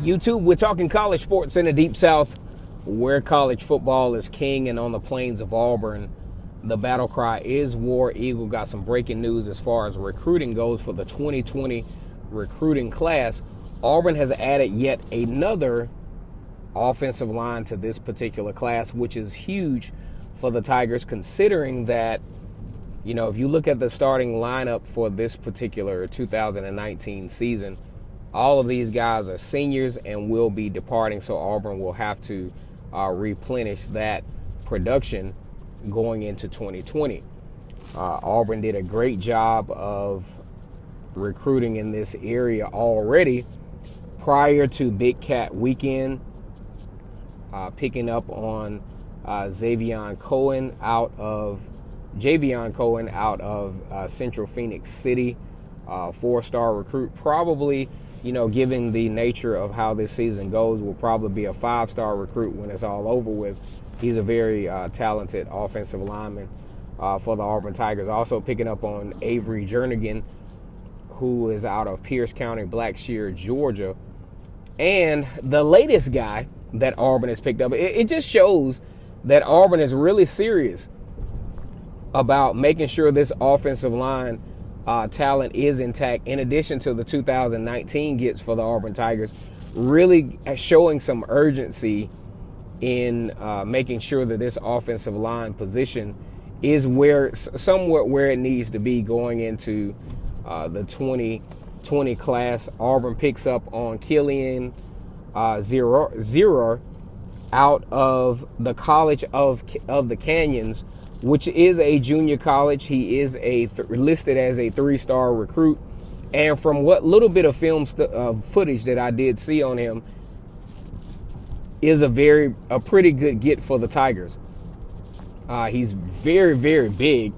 YouTube, we're talking college sports in the Deep South, where college football is king, and on the plains of Auburn, the battle cry is War Eagle. Got some breaking news as far as recruiting goes for the 2020 recruiting class. Auburn has added yet another offensive line to this particular class, which is huge for the Tigers, considering that, you know, if you look at the starting lineup for this particular 2019 season, all of these guys are seniors and will be departing, so Auburn will have to replenish that production going into 2020. Auburn did a great job of recruiting in this area already prior to Big Cat Weekend, picking up on Javion Cohen out of Central Phoenix City, 4-star recruit. Probably, you know, given the nature of how this season goes, will probably be a 5-star recruit when it's all over with. He's a very talented offensive lineman for the Auburn Tigers. Also picking up on Avery Jernigan, who is out of Pierce County, Blackshear, Georgia. And the latest guy that Auburn has picked up, it just shows that Auburn is really serious about making sure this offensive line talent is intact, in addition to the 2019 gets for the Auburn Tigers, really showing some urgency in making sure that this offensive line position is somewhat where it needs to be going into the 2020 class. Auburn picks up on Kilian Zierer out of the College of the Canyons, which is a junior college. He is listed as a 3-star recruit, and from what little bit of film footage that I did see on him, is a pretty good get for the Tigers. He's very, very big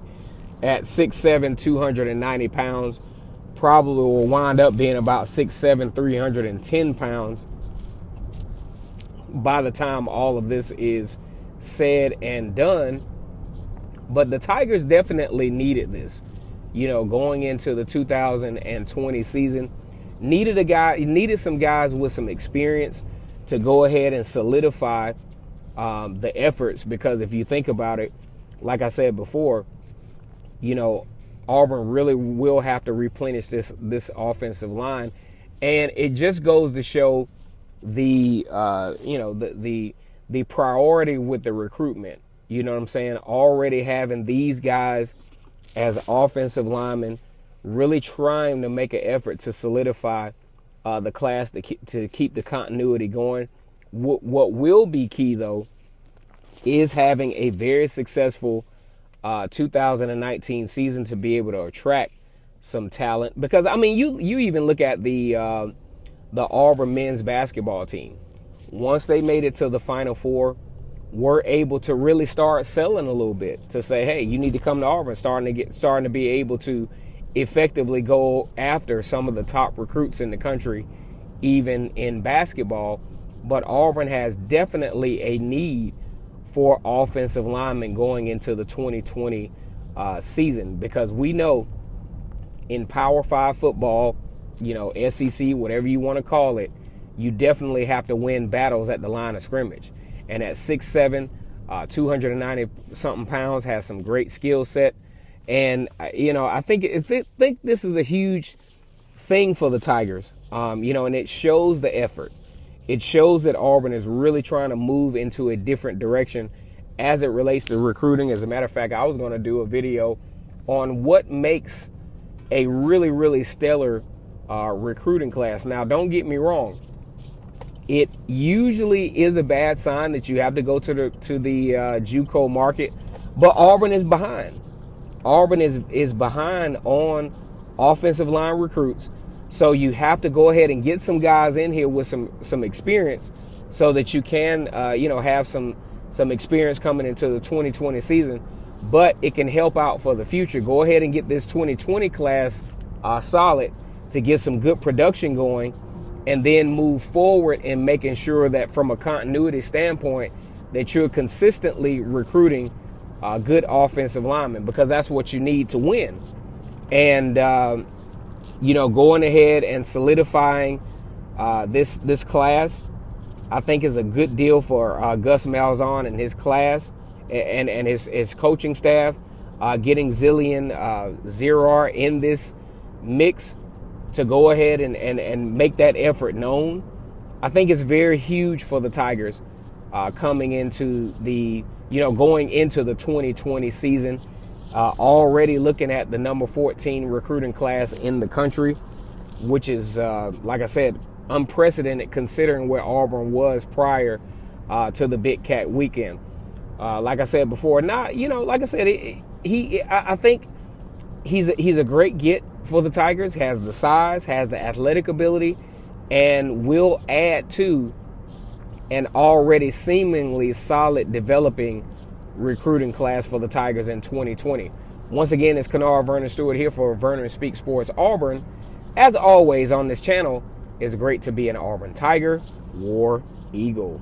at 6'7", 290 pounds. Probably will wind up being about 6'7", 310 pounds by the time all of this is said and done. But the Tigers definitely needed this, you know, going into the 2020 season. Needed some guys with some experience to go ahead and solidify the efforts, because if you think about it, like I said before, you know, Auburn really will have to replenish this offensive line, and it just goes to show the priority with the recruitment. You know what I'm saying? Already having these guys as offensive linemen, really trying to make an effort to solidify the class to keep the continuity going. What will be key, though, is having a very successful 2019 season to be able to attract some talent. Because, I mean, you even look at the Auburn men's basketball team. Once they made it to the Final Four, were able to really start selling a little bit, to say, hey, you need to come to Auburn, starting to be able to effectively go after some of the top recruits in the country, even in basketball. But Auburn has definitely a need for offensive linemen going into the 2020 season, because we know in Power 5 football, you know, SEC, whatever you want to call it, you definitely have to win battles at the line of scrimmage. And at 6'7", 290-something pounds, has some great skill set. And, you know, I think this is a huge thing for the Tigers, you know, and it shows the effort. It shows that Auburn is really trying to move into a different direction as it relates to recruiting. As a matter of fact, I was going to do a video on what makes a really, really stellar recruiting class. Now, don't get me wrong. It usually is a bad sign that you have to go to the JUCO market, but Auburn is behind. Auburn is behind on offensive line recruits, so you have to go ahead and get some guys in here with some experience, so that you can have some experience coming into the 2020 season. But it can help out for the future. Go ahead and get this 2020 class solid to get some good production going, and then move forward in making sure that from a continuity standpoint that you're consistently recruiting good offensive linemen, because that's what you need to win. And, going ahead and solidifying This class, I think, is a good deal for Gus Malzahn and his class and his coaching staff. Getting Zierer in this mix to go ahead and make that effort known, I think it's very huge for the Tigers coming into going into the 2020 season. Already looking at the number 14 recruiting class in the country, which is, like I said, unprecedented considering where Auburn was prior to the Big Cat weekend. Like I said before, like I said, I think he's a great get for the Tigers. Has the size, has the athletic ability, and will add to an already seemingly solid developing recruiting class for the Tigers in 2020. Once again, it's Kennard Vernon Stewart here for Vernon Speak Sports Auburn. As always on this channel, it's great to be an Auburn Tiger, War Eagle.